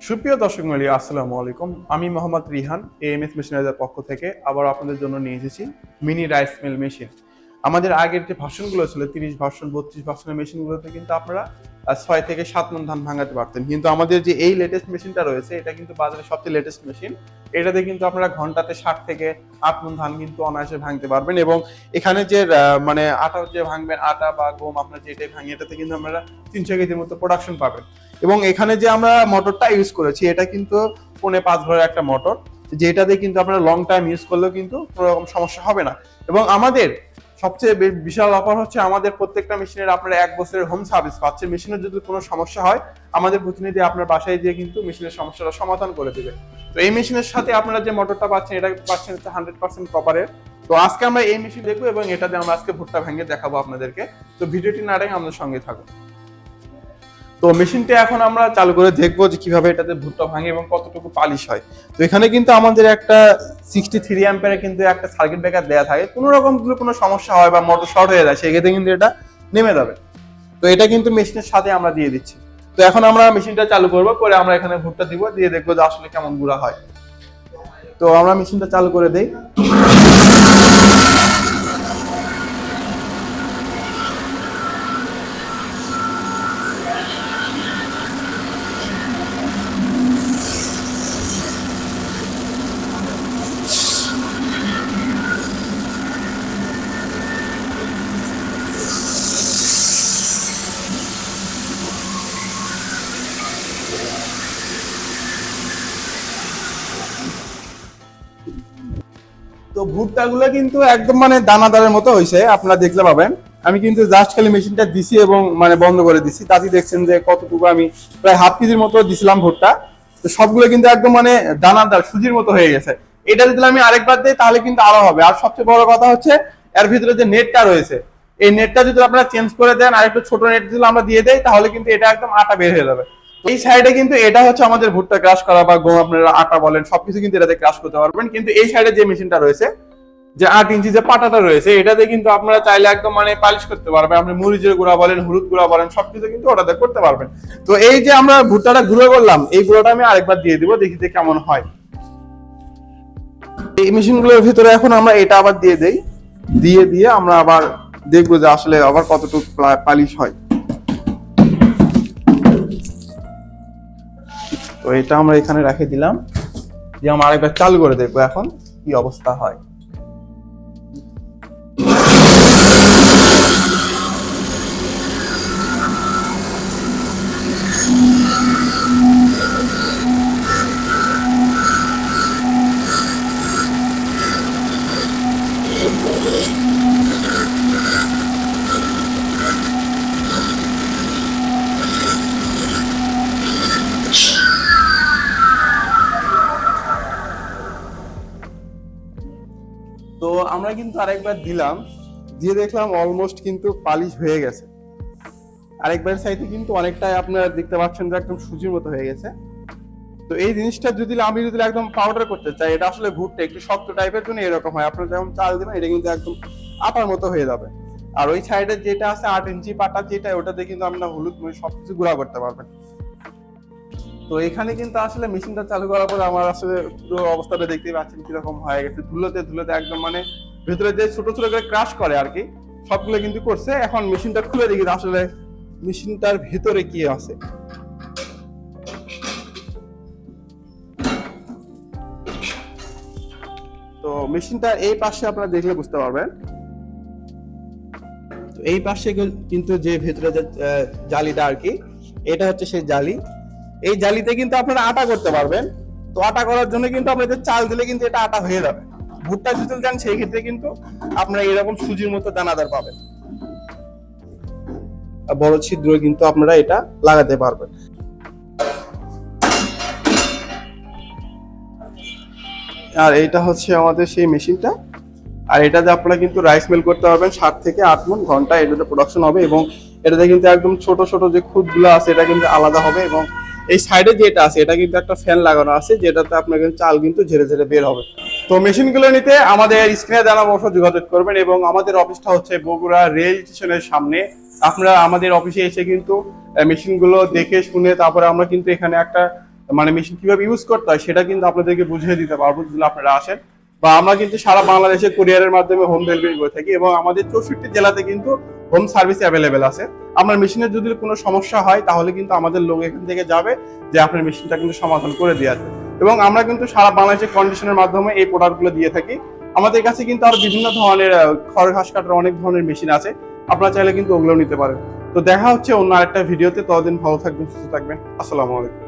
সুপ্রিয় দর্শক মণ্ডলী, আসসালামু আলাইকুম। আমি মোহাম্মদ রিহান, এএমএস মেশিনারিজের পক্ষ থেকে আবার আপনাদের জন্য নিয়ে এসেছি মিনি রাইস মিল মেশিন। আমাদের আগের যে ভার্সনগুলো ছিল 30 ভার্সন 32 ভার্সনের মেশিনগুলোতে কিন্তু আপনারা 6 থেকে 7 মণ ধান ভাঙাতে পারতেন, কিন্তু আমাদের যে এই লেটেস্ট মেশিনটা রয়েছে এটা কিন্তু বাজারে সবচেয়ে লেটেস্ট মেশিন। এটাতে কিন্তু আপনারা ঘন্টাতে 60 থেকে 8 মণ ধান কিন্তু অনায়াসে ভাঙতে পারবেন। এবং এখানে যে মানে আটা যে ভাঙবেন, আটা বা গম আপনার যেটাই ভাঙি, এটাতে কিন্তু আপনারা 300 কেজির মতো প্রোডাকশন পাবেন। এবং এখানে যে আমরা মোটরটা ইউজ করেছি এটা কিন্তু 4.5 ভোল্টের একটা মোটর, যেটাতে কিন্তু আপনারা লং টাইম ইউজ করলেও কিন্তু কোনো রকম সমস্যা হবে না। এবং আমাদের সবচেয়ে বিশাল অফার হচ্ছে, আমাদের প্রত্যেকটা মেশিনের আপনারা 1 বছরের হোম সার্ভিস পাচ্ছেন। মেশিনের যদি কোনো সমস্যা হয় আমাদের প্রতিনিধি আপনার বাসায় গিয়ে কিন্তু মেশিনের সমস্যাটা সমাধান করে দেবে। তো এই মেশিনের সাথে আপনারা যে মোটরটা পাচ্ছেন এটা পাচ্ছেন 100% কপারের। তো আজকে আমরা এই মেশিন দেখবো এবং এটাতে আমরা আজকে ভুট্টা ভেঙে দেখাবো আপনাদেরকে। তো ভিডিওটি না রেখে আমাদের সঙ্গে থাকুন। তো মেশিনটা এখন আমরা চালু করে দেখবো যে কিভাবে এটাতে ভুট্টা ভাঙে এবং কতটুকু পালিশ হয়। তো এখানে কিন্তু আমাদের একটা 63 অ্যাম্পিয়ারের কিন্তু একটা সার্কিট ব্রেকার দেওয়া থাকে। কোনো রকম যদি কোনো সমস্যা হয় বা মোটর শর্ট হয়ে যায় সেক্ষেত্রে কিন্তু এটা নেমে যাবে। তো এটা কিন্তু মেশিনের সাথে আমরা দিয়ে দিচ্ছি। তো এখন আমরা মেশিনটা চালু করব, করে আমরা এখানে ভুট্টা দিব, দিয়ে দেখবো যে আসলে কেমন গুঁড়া হয়। তো আমরা মেশিনটা চালু করে দেই। তো ভুট্টাগুলো কিন্তু একদম মানে দানাদারের মতো হয়েছে, আপনারা দেখলে পাবেন। আমি কিন্তু জাস্ট খালি মেশিনটা দিছি এবং মানে বন্ধ করে দিছি, তাতে দেখছেন যে কতটুকু আমি প্রায় হাফ কেজির মতো দিছিলাম ভুট্টা। তো সবগুলো কিন্তু একদম মানে দানাদার সুজির মতো হয়ে গেছে। এটা যদি আমি আরেকবার দিই তাহলে কিন্তু আরো হবে। আর সবচেয়ে বড় কথা হচ্ছে এর ভিতরে যে নেটটা রয়েছে, এই নেটটা যদি আপনারা চেঞ্জ করে দেন আর একটু ছোট নেট যদি আমরা দিয়ে দেই তাহলে কিন্তু এটা একদম আটা বের হয়ে যাবে। এই সাইডে কিন্তু এটা হচ্ছে আমাদের ভুট্টা ক্রাশ করা বা গম আপনারা আটা বলেন সবকিছু কিন্তু এটাতে ক্রাশ করতে পারবেন। কিন্তু এই সাইডে যে মেশিনটা রয়েছে, যে 8 ইঞ্চি যে পাটাটা রয়েছে, এটাতে কিন্তু আপনারা চাইলে একদম মানে পালিশ করতে পারবেন। আপনি মরিচের গুঁড়া বলেন, হলুদ গুঁড়া বলেন, সবকিছু কিন্তু ওটাতে করতে পারবেন। তো এই যে আমরা ভুট্টাটা গুঁড়ো করলাম, এই গুঁড়োটা আমি আরেকবার দিয়ে দিব, দেখি যে কেমন হয়। এই মেশিনগুলোর ভিতরে এখন আমরা এটা আবার দিয়ে দেই, দিয়ে দিয়ে আমরা আবার দেখবো যে আসলে আবার কতটুকু পালিশ হয়। তো এটা আমরা এখানে রেখে দিলাম, দিয়ে আমরা আরেকবার চালু করে দেখবো এখন কি অবস্থা হয়। তো আমরা কিন্তু আরেকবার দিলাম, দিয়ে দেখলাম অলমোস্ট কিন্তু পালিশ হয়ে গেছে। আরেকবার সাইডে কিন্তু অনেকটাই আপনারা দেখতে পাচ্ছেন যে একদম সুজির মতো হয়ে গেছে। তো এই জিনিসটা যদি আমি একদম পাউডার করতে চাই, এটা আসলে ভুট্টা একটু শক্ত টাইপের জন্য এরকম হয়। আপনারা যখন চাল দিবেন এটা কিন্তু একদম আটার মতো হয়ে যাবে। আর ওই সাইডে যেটা আছে 8 ইঞ্চি পাটা যেটা, ওটাতে কিন্তু আপনারা হলুদ মরিচ সবকিছু গুঁড়া করতে পারবেন। তো এখানে কিন্তু আসলে মেশিনটা চালু করার পর আমার আসলে পুরো অবস্থাটা দেখতেই পাচ্ছেন কিরকম হয়ে গেছে। ধুলোতে ধুলোতে একদম মানে ভেতরে যে ছোট ছোট করে ক্রাশ করে আর কি, সবগুলো কিন্তু করছে। এখন মেশিনটা খুলে দেখি আসলে মেশিনটার ভিতরে কি আছে। তো মেশিনটা এই পাশে আপনারা দেখলে বুঝতে পারবেন। তো এই পাশে কিন্তু যে ভেতরে যে জালিটা আর কি, এটা হচ্ছে সেই জালি। এই জালিতে কিন্তু আপনারা আটা করতে পারবেন। তো আটা করার জন্য কিন্তু আপনাদের চাল দিলে কিন্তু এটা আটা হয়ে যাবে। ভুট্টা যদি দেন সেই ক্ষেত্রে কিন্তু আপনারা এরকম সুজির মতো দানাদার পাবেন। বড় ছিদ্র কিন্তু আপনারা এটা লাগাতে পারবেন। আর এটা হচ্ছে আমাদের সেই মেশিনটা। আর এটাতে আপনারা কিন্তু রাইস মিল করতে পারবেন 60 থেকে 8 মণ ঘন্টা এটাতে প্রোডাকশন হবে। এবং এটাতে কিন্তু একদম ছোট ছোট যে খুদগুলো আছে এটা কিন্তু আলাদা হবে। এবং এই সাইডে যেটা আছে এটা কিন্তু একটা ফ্যান লাগানো আছে, যেটাতে আপনার কিন্তু চাল কিন্তু ঝেড়ে ঝেড়ে বের হবে। তো মেশিনগুলো নিতে আমাদের স্ক্রিনে দেওয়া অবশ্যই যোগাযোগ করবেন। এবং আমাদের অফিসটা হচ্ছে বগুড়া রেল স্টেশনের সামনে। আপনারা আমাদের অফিসে এসে কিন্তু মেশিনগুলো দেখে শুনে তারপরে আমরা কিন্তু এখানে একটা মানে মেশিন কিভাবে ইউজ করতে হয় সেটা কিন্তু আপনাদেরকে বুঝিয়ে দিতে পারবো যদি আপনারা আসেন। বা আমরা কিন্তু সারা বাংলাদেশে কুরিয়ারের মাধ্যমে হোম ডেলিভারি করে থাকি এবং আমাদের 64 জেলাতে কিন্তু হোম সার্ভিস অ্যাভেলেবেল আছে। আপনার মেশিনের যদি কোনো সমস্যা হয় তাহলে কিন্তু আমাদের লোক এখান থেকে যাবে, যে আপনার মেশিনটা কিন্তু সমাধান করে দিয়ে আসবে। এবং আমরা কিন্তু সারা বাংলাদেশে কন্ডিশনের মাধ্যমে এই প্রোডাক্টগুলো দিয়ে থাকি। আমাদের কাছে কিন্তু আর বিভিন্ন ধরনের খড় ঘাস কাটার অনেক ধরনের মেশিন আছে, আপনারা চাইলে কিন্তু ওগুলো নিতে পারেন। তো দেখা হচ্ছে অন্য আরেকটা ভিডিওতে, ততদিন ভালো থাকবেন, সুস্থ থাকবেন। আসসালামু আলাইকুম।